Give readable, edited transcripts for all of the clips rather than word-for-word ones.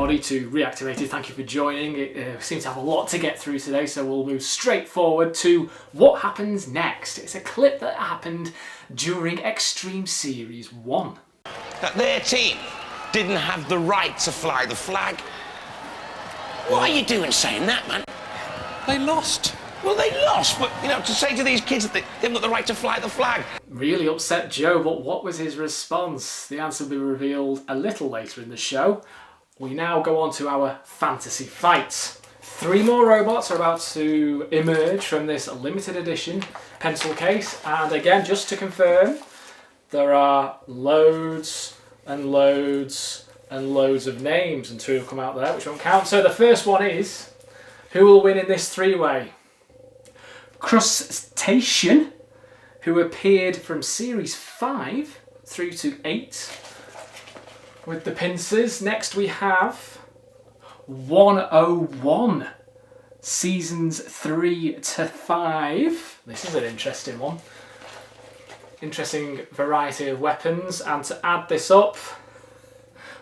everybody to Reactivated. Thank you for joining. It seems to have a lot to get through today, so we'll move straight forward to what happens next. It's a clip that happened during Extreme Series 1. That their team didn't have the right to fly the flag. What are you doing saying that, man? They lost. Well, they lost, but, you know, to say to these kids that they haven't got the right to fly the flag. Really upset Joe, but what was his response? The answer will be revealed a little later in the show. We now go on to our fantasy fights. 3 more robots are about to emerge from this limited edition pencil case. And again, just to confirm, there are loads and loads and loads of names, and 2 have come out there, which won't count. So the first one is, who will win in this 3-way? Crustacean, who appeared from Series 5 through to 8 with the pincers. Next we have 101, Seasons 3 to 5. This is an interesting one. Interesting variety of weapons. And to add this up,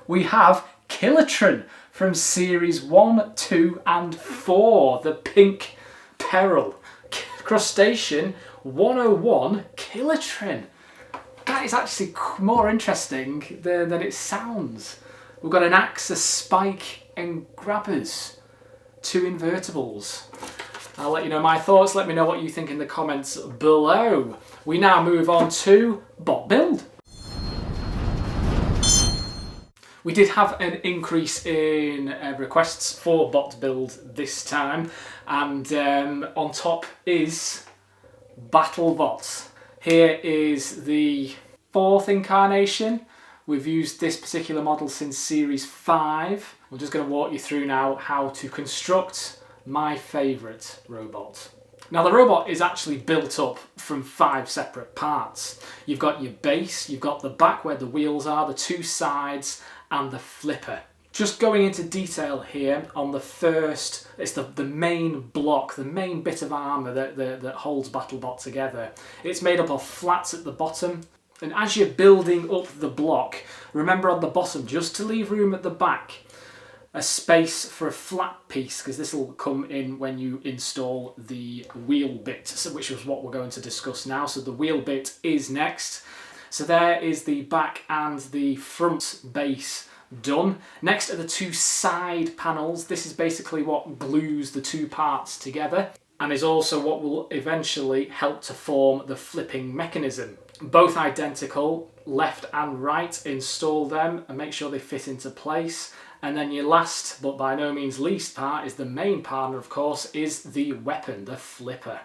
we have Kilotron from Series 1, 2 and 4, the Pink Peril. Crustacean 101 Kilotron. That is actually more interesting than it sounds. We've got an axe, a spike and grabbers. 2 invertibles. I'll let you know my thoughts. Let me know what you think in the comments below. We now move on to bot build. We did have an increase in requests for bot build this time, and on top is Battle Bots. Here is the 4th incarnation. We've used this particular model since Series 5. We're just going to walk you through now how to construct my favourite robot. Now the robot is actually built up from 5 separate parts. You've got your base, you've got the back where the wheels are, the 2 sides, and the flipper. Just going into detail here on the first, it's the main block, the main bit of armour that holds BattleBot together. It's made up of flats at the bottom, and as you're building up the block, remember on the bottom, just to leave room at the back, a space for a flat piece, because this will come in when you install the wheel bit, which is what we're going to discuss now. So the wheel bit is next. So there is the back and the front base done. Next are the 2 side panels. This is basically what glues the 2 parts together and is also what will eventually help to form the flipping mechanism. Both identical, left and right. Install them and make sure they fit into place. And then your last, but by no means least part, is the main partner, of course, is the weapon, the flipper.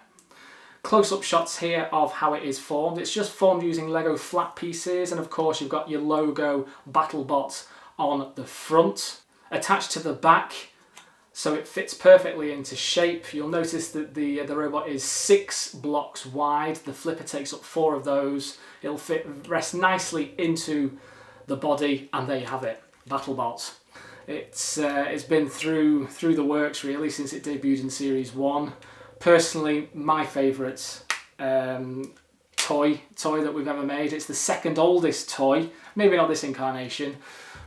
Close-up shots here of how it is formed. It's just formed using Lego flat pieces, and of course you've got your logo BattleBot on the front. Attached to the back, so it fits perfectly into shape. You'll notice that the robot is 6 blocks wide. The flipper takes up 4 of those. It'll rest nicely into the body, and there you have it, BattleBot. It's been through the works really since it debuted in Series 1. Personally, my favourite toy that we've ever made. It's the 2nd oldest toy, maybe not this incarnation,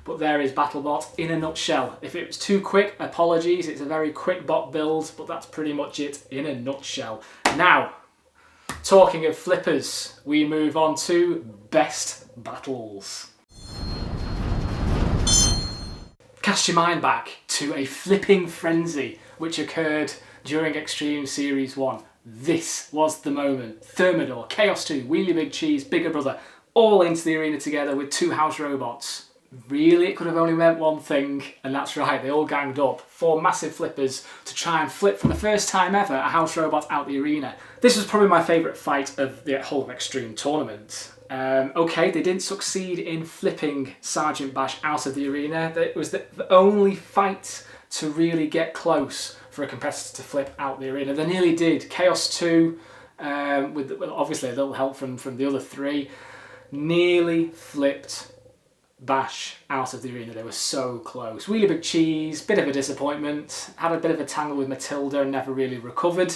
but there is BattleBot in a nutshell. If it was too quick, apologies, it's a very quick bot build, but that's pretty much it in a nutshell. Now, talking of flippers, we move on to best battles. Cast your mind back to a flipping frenzy which occurred during Extreme Series 1. This was the moment. Thermidor, Chaos 2, Wheelie Big Cheese, Bigger Brother, all into the arena together with 2 house robots. Really, it could have only meant one thing, and that's right, they all ganged up. 4 massive flippers to try and flip for the first time ever a house robot out the arena. This was probably my favourite fight of the whole Extreme tournament. Okay, they didn't succeed in flipping Sergeant Bash out of the arena. It was the only fight to really get close for a competitor to flip out the arena. They nearly did. Chaos 2, with obviously a little help from the other 3, nearly flipped Bash out of the arena. They were so close. Really Big Cheese, bit of a disappointment. Had a bit of a tangle with Matilda and never really recovered.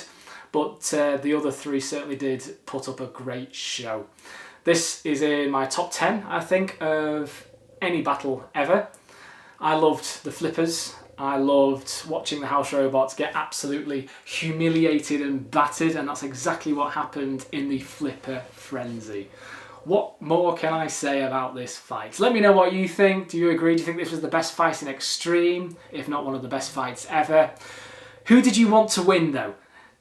But the other 3 certainly did put up a great show. This is in my top 10, I think, of any battle ever. I loved the flippers. I loved watching the house robots get absolutely humiliated and battered, and that's exactly what happened in the flipper frenzy. What more can I say about this fight? Let me know what you think. Do you agree? Do you think this was the best fight in Extreme, if not one of the best fights ever? Who did you want to win though?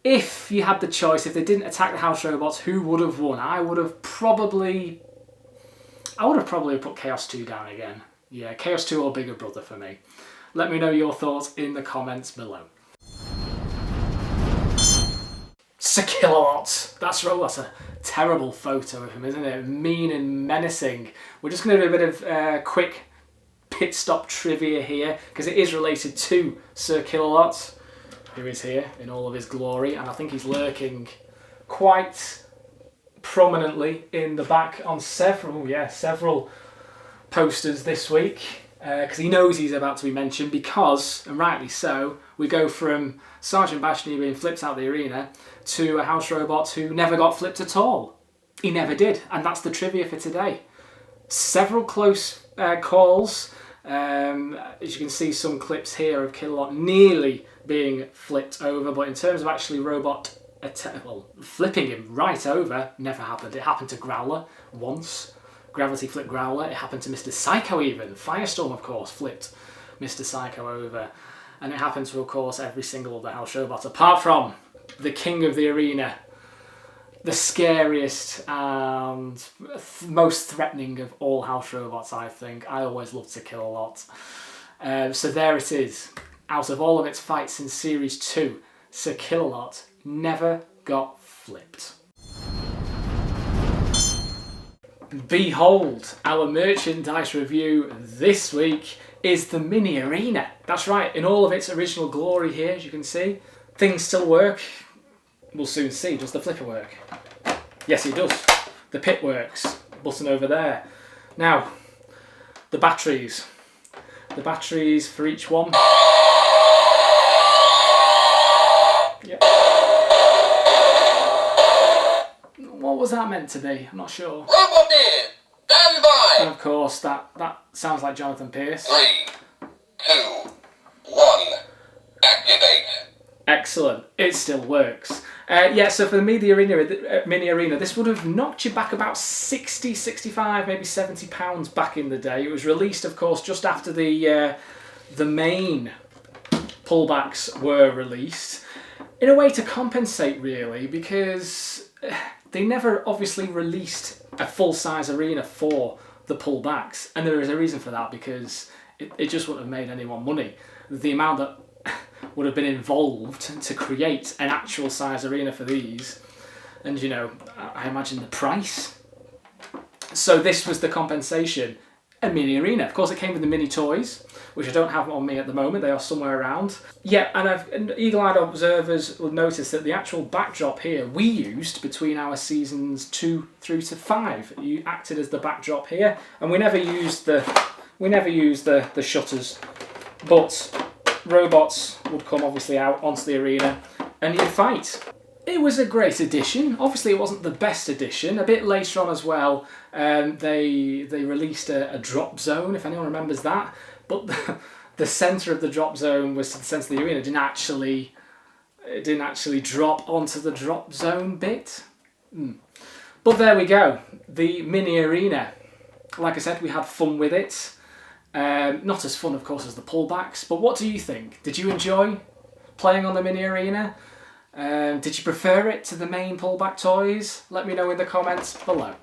If you had the choice, if they didn't attack the house robots, who would have won? I would have probably put Chaos 2 down again. Yeah, Chaos 2 or Bigger Brother for me. Let me know your thoughts in the comments below. Sir Kilowatts. That's right, that's a terrible photo of him, isn't it? Mean and menacing. We're just going to do a bit of quick pit stop trivia here, because it is related to Sir Kilowatts, who is here in all of his glory, and I think he's lurking quite prominently in the back on several posters this week, because he knows he's about to be mentioned, because, and rightly so, we go from Sergeant Bashny being flipped out of the arena to a house robot who never got flipped at all. He never did, and that's the trivia for today. Several close calls. As you can see, some clips here of Kilowatt nearly being flipped over, but in terms of actually flipping him right over, never happened. It happened to Growler once. Gravity flipped Growler. It happened to Mr. Psycho even. Firestorm, of course, flipped Mr. Psycho over. And it happened to, of course, every single of the house robots, apart from the king of the arena, the scariest and most threatening of all house robots, I think. I always loved to kill a lot. So there it is. Out of all of its fights in Series 2, Sir Kilowatts never got flipped. Behold, our merchandise review this week is the mini arena. That's right, in all of its original glory here, as you can see. Things still work. We'll soon see. Does the flipper work? Yes, it does. The pit works. Button over there. Now, the batteries. The batteries for each one. Yep. What was that meant to be? I'm not sure. Robot near! Stand by! And of course, that sounds like Jonathan Pierce. 3, 2, 1, activate. Excellent. It still works. Yeah, so for the mini arena, this would have knocked you back about 60, 65, maybe £70 back in the day. It was released, of course, just after the main pullbacks were released. In a way to compensate, really, because they never obviously released a full-size arena for the pullbacks. And there is a reason for that, because it just wouldn't have made anyone money. The amount that would have been involved to create an actual size arena for these, and you know, I imagine the price. So this was the compensation, a mini arena. Of course, it came with the mini toys, which I don't have on me at the moment. They are somewhere around. Yeah, and eagle-eyed observers will notice that the actual backdrop here we used between our seasons 2 through to 5. You acted as the backdrop here, and we never used the shutters, but robots would come obviously out onto the arena and you'd fight. It was a great addition. Obviously it wasn't the best addition. A bit later on as well, they released a drop zone, if anyone remembers that, but the centre of the drop zone was to the centre of the arena. It didn't actually drop onto the drop zone bit. But there we go, the mini arena. Like I said, we had fun with it. Not as fun, of course, as the pullbacks, but what do you think? Did you enjoy playing on the mini arena? Did you prefer it to the main pullback toys? Let me know in the comments below.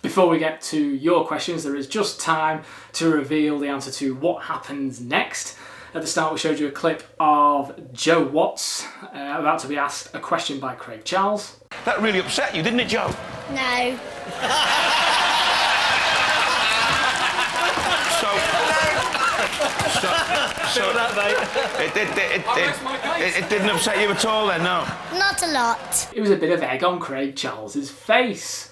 Before we get to your questions, there is just time to reveal the answer to what happens next. At the start, we showed you a clip of Joe Watts about to be asked a question by Craig Charles. That really upset you, didn't it, Joe? No. It didn't upset you at all then, no? Not a lot. It was a bit of egg on Craig Charles's face.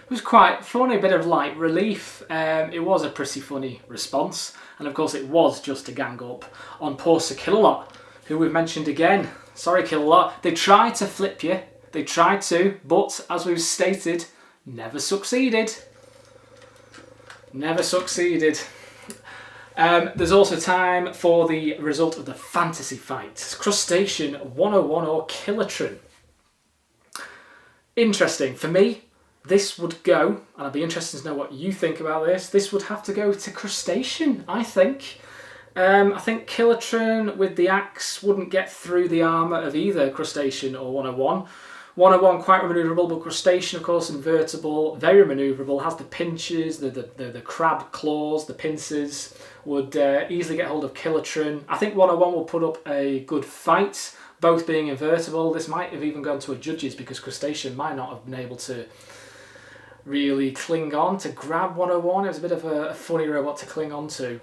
It was quite funny, a bit of light relief. It was a pretty funny response, and of course it was just to gang up on poor Sir Kilowatt, who we've mentioned again. Sorry, Kilowatt. They tried to flip you. They tried to, but as we've stated, never succeeded. Never succeeded. There's also time for the result of the fantasy fight. Crustacean 101 or Kilotron. Interesting. For me, this would go, and I'd be interested to know what you think about this, this would have to go to Crustacean, I think. I think Kilotron with the axe wouldn't get through the armour of either Crustacean or 101. 101 quite manoeuvrable, but Crustacean, of course, invertible, very manoeuvrable, has the pinches, the crab claws, the pincers, would easily get hold of Kilotron. I think 101 will put up a good fight, both being invertible. This might have even gone to a judges because Crustacean might not have been able to really cling on to grab 101. It was a bit of a funny robot to cling on to.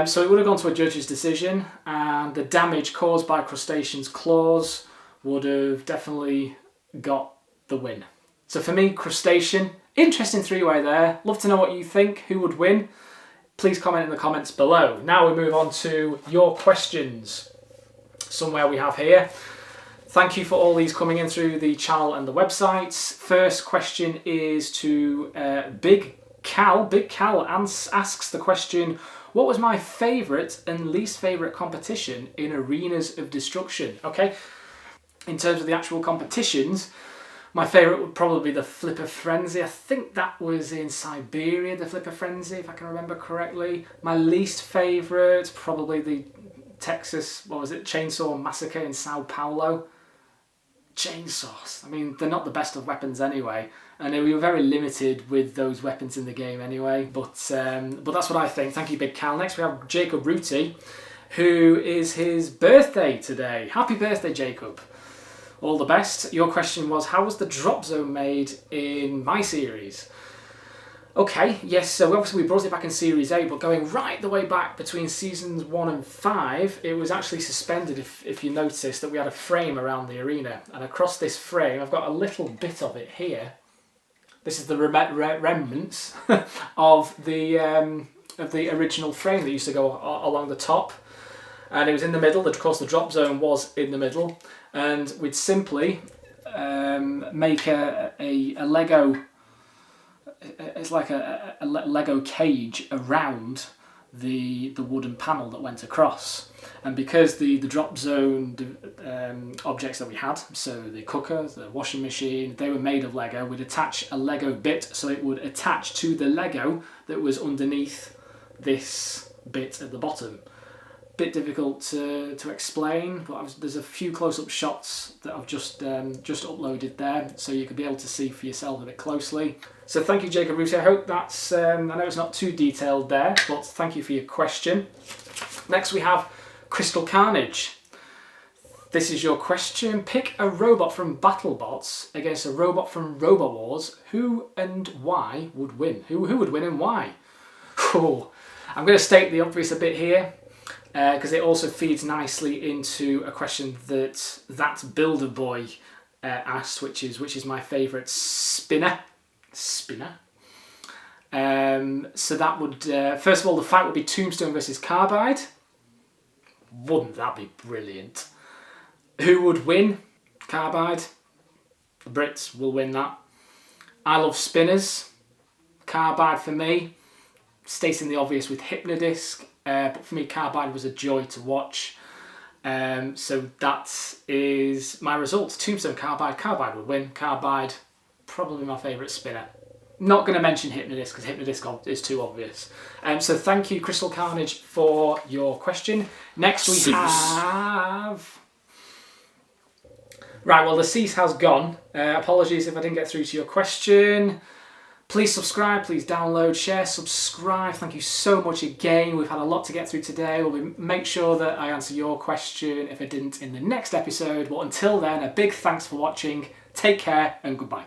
So it would have gone to a judge's decision, and the damage caused by Crustacean's claws would have definitely got the win. So for me, Crustacean, interesting three-way there. Love to know what you think. Who would win? Please comment in the comments below. Now we move on to your questions. Somewhere we have here. Thank you for all these coming in through the channel and the websites. First question is to Big Cal. Big Cal asks the question, what was my favourite and least favourite competition in Arenas of Destruction? Okay, in terms of the actual competitions, my favourite would probably be the Flipper Frenzy. I think that was in Siberia, the Flipper Frenzy, if I can remember correctly. My least favourite, probably the Texas, Chainsaw Massacre in Sao Paulo. Chainsaws, I mean, they're not the best of weapons anyway, and we were very limited with those weapons in the game anyway, but that's what I think. Thank you, Big Cal. Next we have Jacob Ruti, who is his birthday today. Happy birthday, Jacob. All the best. Your question was, how was the drop zone made in my series? Okay, yes, so obviously we brought it back in Series 8, but going right the way back between Seasons 1 and 5, it was actually suspended, if you notice, that we had a frame around the arena. And across this frame, I've got a little bit of it here. This is the remnants of the original frame that used to go along the top. And it was in the middle. Of course, the drop zone was in the middle. And we'd simply make a Lego... It's like a Lego cage around the wooden panel that went across, and because the drop zone objects that we had, so the cooker, the washing machine, they were made of Lego, we'd attach a Lego bit so it would attach to the Lego that was underneath this bit at the bottom. Bit difficult to explain, but there's a few close-up shots that I've just uploaded there, so you could be able to see for yourself a bit closely. So thank you, Jacob Russo. I hope that's, I know it's not too detailed there, but thank you for your question. Next we have Crystal Carnage. This is your question. Pick a robot from BattleBots against a robot from Robot Wars. Who and why would win? Who would win and why? Oh, I'm going to state the obvious a bit here, because it also feeds nicely into a question that Builder Boy asked, which is my favourite spinner. So that would first of all, the fight would be Tombstone versus Carbide. Wouldn't that be brilliant? Who would win? Carbide. The Brits will win that. I love spinners. Carbide for me. Stating the obvious with Hypnodisc. But for me, Carbide was a joy to watch. So that is my results. Tombstone, Carbide. Carbide would win. Carbide, probably my favourite spinner. Not going to mention Hypnodisc because Hypnodisc is too obvious. So thank you, Crystal Carnage, for your question. Next we have... Right, well, the cease has gone. Apologies if I didn't get through to your question. Please subscribe, please download, share, subscribe. Thank you so much again. We've had a lot to get through today. We'll make sure that I answer your question if I didn't in the next episode. But until then, a big thanks for watching. Take care and goodbye.